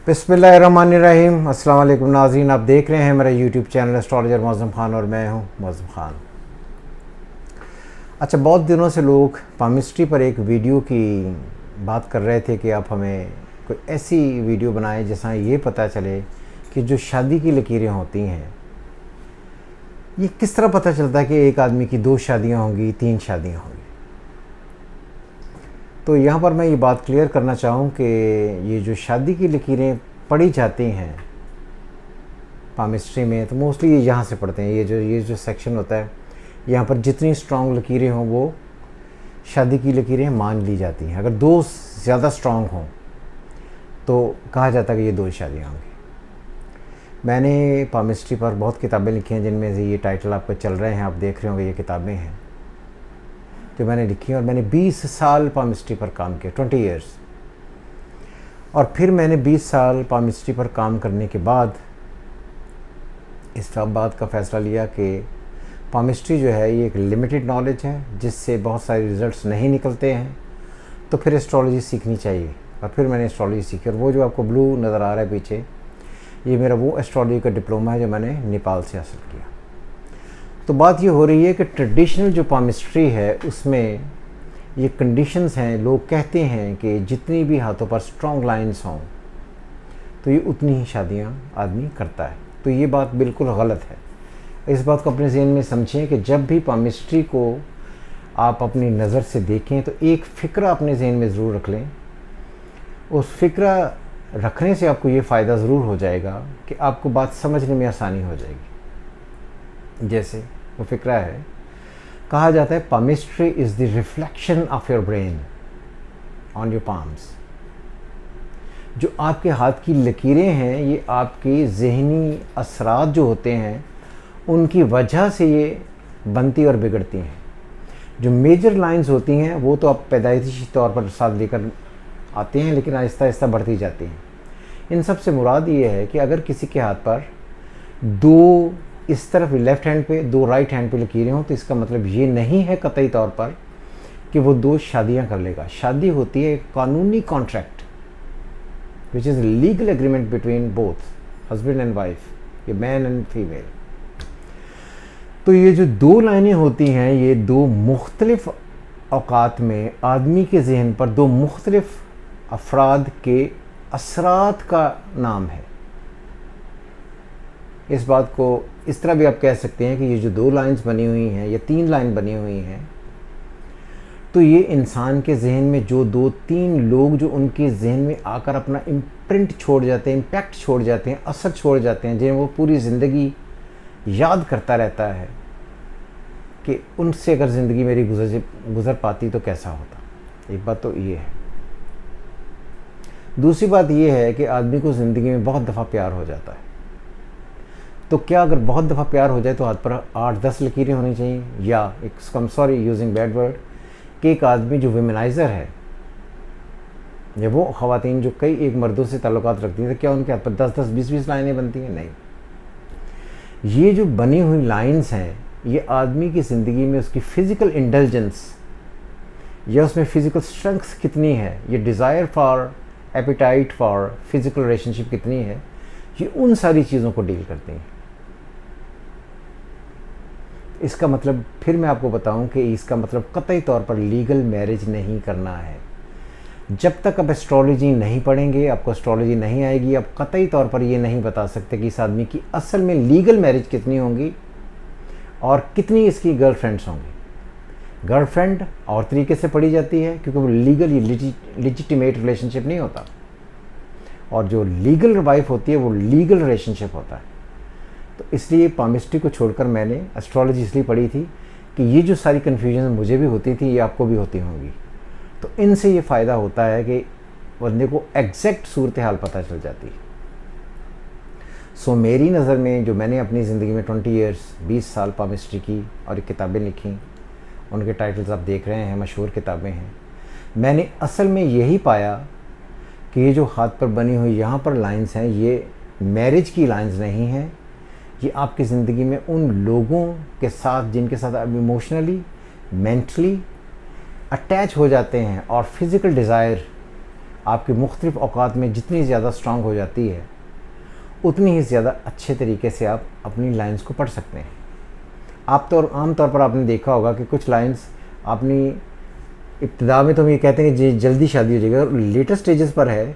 बिस्मिल्लाहिर्रहमानिर्रहीम। अस्सलाम वालेकुम नाज़रीन, आप देख रहे हैं मेरा YouTube channel astrologer Mauzam Khan और मैं हूं मौज़म ख़ान। अच्छा, बहुत दिनों से लोग पामिस्ट्री पर एक वीडियो की बात कर रहे थे कि आप हमें कोई ऐसी वीडियो बनाएं जिसमें ये पता चले कि जो शादी की लकीरें होती हैं ये किस तरह पता चलता है कि एक आदमी की 2 शादियाँ होंगी, 3 शादियाँ होंगी। तो यहाँ पर मैं ये बात क्लियर करना चाहूँ कि ये जो शादी की लकीरें पढ़ी जाती हैं पामिस्ट्री में, तो मोस्टली ये यहाँ से पढ़ते हैं। ये जो सेक्शन होता है, यहाँ पर जितनी स्ट्रॉन्ग लकीरें हों वो शादी की लकीरें मान ली जाती हैं। अगर 2 ज़्यादा स्ट्रॉन्ग हों तो कहा जाता है कि ये 2 शादियाँ होंगी। मैंने पामिस्ट्री पर बहुत किताबें लिखी हैं, जिनमें से ये टाइटल आपको चल रहे हैं, आप देख रहे होंगे, ये किताबें हैं जो मैंने लिखी हैं। और मैंने 20 साल पामिस्ट्री पर काम किया, 20 ईयर्स। और फिर मैंने 20 साल पामिस्ट्री पर काम करने के बाद इस बात का फ़ैसला लिया कि पामिस्ट्री जो है ये एक लिमिटेड नॉलेज है जिससे बहुत सारे रिज़ल्ट्स नहीं निकलते हैं, तो फिर एस्ट्रोलॉजी सीखनी चाहिए। और फिर मैंने एस्ट्रोलॉजी सीखी। और वो जो आपको ब्लू नज़र आ रहा है पीछे, ये मेरा वो एस्ट्रोलॉजी का डिप्लोमा है जो मैंने नेपाल से हासिल किया। तो बात ये हो रही है कि ट्रेडिशनल जो पामिस्ट्री है उसमें ये कंडीशंस हैं। लोग कहते हैं कि जितनी भी हाथों पर स्ट्रॉन्ग लाइंस हों तो ये उतनी ही शादियां आदमी करता है। तो ये बात बिल्कुल गलत है। इस बात को अपने ज़हन में समझें कि जब भी पामिस्ट्री को आप अपनी नज़र से देखें तो एक फ़िक्रा अपने ज़हन में ज़रूर रख लें। उस फ़िक्रा रखने से आपको ये फ़ायदा ज़रूर हो जाएगा कि आपको बात समझने में आसानी हो जाएगी। जैसे वो फ़िक्रा है, कहा जाता है palmistry is the reflection of your brain on your palms. जो आपके हाथ की लकीरें हैं ये आपके ज़हनी असरात जो होते हैं उनकी वजह से ये बनती और बिगड़ती हैं। जो मेजर लाइंस होती हैं वो तो आप पैदाइशी तौर पर साथ लेकर आते हैं, लेकिन आहिस्ता आहिस्ता बढ़ती जाती हैं। इन सब से मुराद ये है कि अगर किसी के हाथ पर 2 इस तरफ लेफ़्ट हैंड पे, 2 राइट हैंड पे लकीरें हों तो इसका मतलब ये नहीं है कतई तौर पर कि वो 2 शादियां कर लेगा। शादी होती है एक कानूनी contract which is legal agreement between both husband and wife, ये मैन एंड फीमेल। तो ये जो 2 लाइनें होती हैं ये 2 मुख्तलिफ औकात में आदमी के जहन पर 2 मुख्तलिफ अफराद के असरात का नाम है। इस बात को इस तरह भी आप कह सकते हैं कि ये जो 2 लाइंस बनी हुई हैं या 3 लाइन बनी हुई हैं, तो ये इंसान के जहन में जो 2-3 लोग जो उनके जहन में आकर अपना इम्प्रिंट छोड़ जाते हैं, इम्पैक्ट छोड़ जाते हैं, असर छोड़ जाते हैं, जिन्हें वो पूरी ज़िंदगी याद करता रहता है कि उनसे अगर ज़िंदगी मेरी गुज़र पाती तो कैसा होता। एक बात तो ये है। दूसरी बात ये है कि आदमी को ज़िंदगी में बहुत दफ़ा प्यार हो जाता है। तो क्या अगर बहुत दफ़ा प्यार हो जाए तो हाथ पर 8-10 लकीरें होनी चाहिए? या एक सॉरी यूजिंग बैड वर्ड, कि एक आदमी जो विमेनाइज़र है या वो ख़वातीन जो कई एक मर्दों से ताल्लुकात रखती हैं, तो क्या उनके हाथ पर 10-10, 20-20 लाइनें बनती हैं? नहीं। ये जो बनी हुई लाइंस हैं ये आदमी की ज़िंदगी में उसकी फ़िज़िकल इंटेलिजेंस या उसमें फ़िज़िकल स्ट्रेंथ कितनी है, ये desire for, appetite for physical relationship कितनी है, ये उन सारी चीज़ों को डील करती हैं। इसका मतलब फिर मैं आपको बताऊं कि इसका मतलब कतई तौर पर लीगल मैरिज नहीं करना है। जब तक आप एस्ट्रोलॉजी नहीं पढ़ेंगे, आपको एस्ट्रोलॉजी नहीं आएगी, आप कतई तौर पर ये नहीं बता सकते कि इस आदमी की असल में लीगल मैरिज कितनी होंगी और कितनी इसकी गर्लफ्रेंड्स होंगी। गर्लफ्रेंड और तरीके से पढ़ी जाती है क्योंकि वो लीगल लिजिटिमेट रिलेशनशिप नहीं होता, और जो लीगल वाइफ होती है वो लीगल रिलेशनशिप होता है। तो इसलिए पामिस्ट्री को छोड़कर मैंने एस्ट्रोलॉजी इसलिए पढ़ी थी कि ये जो सारी कन्फ्यूजन मुझे भी होती थी ये आपको भी होती होंगी। तो इनसे ये फ़ायदा होता है कि बंदे को एग्जैक्ट सूरत हाल पता चल जाती है। सो मेरी नज़र में जो मैंने अपनी ज़िंदगी में 20 ईयर्स 20 साल पामिस्ट्री की और किताबें लिखी, उनके टाइटल्स आप देख रहे हैं, मशहूर किताबें हैं। मैंने असल में यही पाया कि ये जो हाथ पर बनी हुई यहाँ पर लाइंस हैं ये मैरिज की लाइंस नहीं हैं। ये आपकी ज़िंदगी में उन लोगों के साथ जिनके साथ आप इमोशनली, मेंटली अटैच हो जाते हैं और फिज़िकल डिज़ायर आपकी मुख्तलिफ़ औकात में जितनी ज़्यादा स्ट्रांग हो जाती है, उतनी ही ज़्यादा अच्छे तरीके से आप अपनी लाइंस को पढ़ सकते हैं। आम तौर पर आपने देखा होगा कि कुछ लाइंस अपनी इब्तिदा में तो हम ये कहते हैं कि जल्दी शादी हो जाएगी, और लेटर स्टेजेस पर है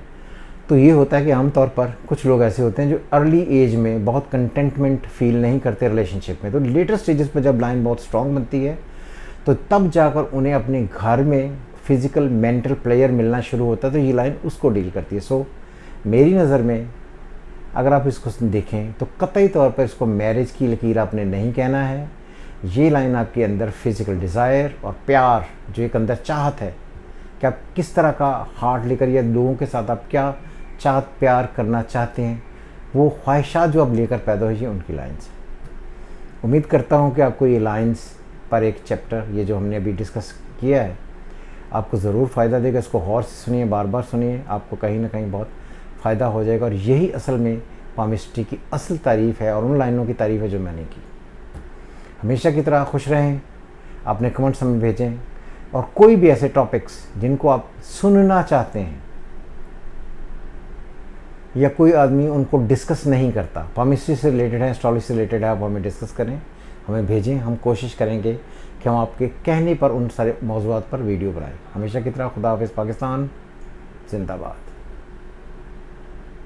तो ये होता है कि आम तौर पर कुछ लोग ऐसे होते हैं जो अर्ली एज में बहुत कंटेंटमेंट फील नहीं करते रिलेशनशिप में। तो लेटर स्टेजेस पर जब लाइन बहुत स्ट्रांग बनती है तो तब जाकर उन्हें अपने घर में फिज़िकल मेंटल प्लेयर मिलना शुरू होता है, तो ये लाइन उसको डील करती है। सो मेरी नज़र में अगर आप इसको देखें तो कतई तौर पर इसको मैरिज की लकीर आपने नहीं कहना है। ये लाइन आपके अंदर फिज़िकल डिज़ायर और प्यार, जो एक अंदर चाहत है कि आप किस तरह का हार्ट लेकर या लोगों के साथ आप क्या चाहत प्यार करना चाहते हैं, वो ख्वाहिशात जो आप लेकर पैदा हुई है, उनकी लाइन्स। उम्मीद करता हूँ कि आपको ये लाइन्स पर एक चैप्टर, ये जो हमने अभी डिस्कस किया है, आपको ज़रूर फ़ायदा देगा। इसको गौर से सुनिए, बार बार सुनिए, आपको कहीं ना कहीं बहुत फ़ायदा हो जाएगा। और यही असल में पामिस्ट्री की असल तारीफ़ है और उन लाइनों की तारीफ़ है जो मैंने की। हमेशा की तरह खुश रहें, अपने कमेंट्स हमें भेजें, और कोई भी ऐसे टॉपिक्स जिनको आप सुनना चाहते हैं या कोई आदमी उनको डिस्कस नहीं करता, पामिस्ट्री से रिलेटेड है, एस्ट्रोलॉजी से रिलेटेड है, आप हमें डिस्कस करें, हमें भेजें। हम कोशिश करेंगे कि हम आपके कहने पर उन सारे मौज़ूआत पर वीडियो बनाएं। हमेशा की तरह खुदा हाफ़िज़। पाकिस्तान जिंदाबाद।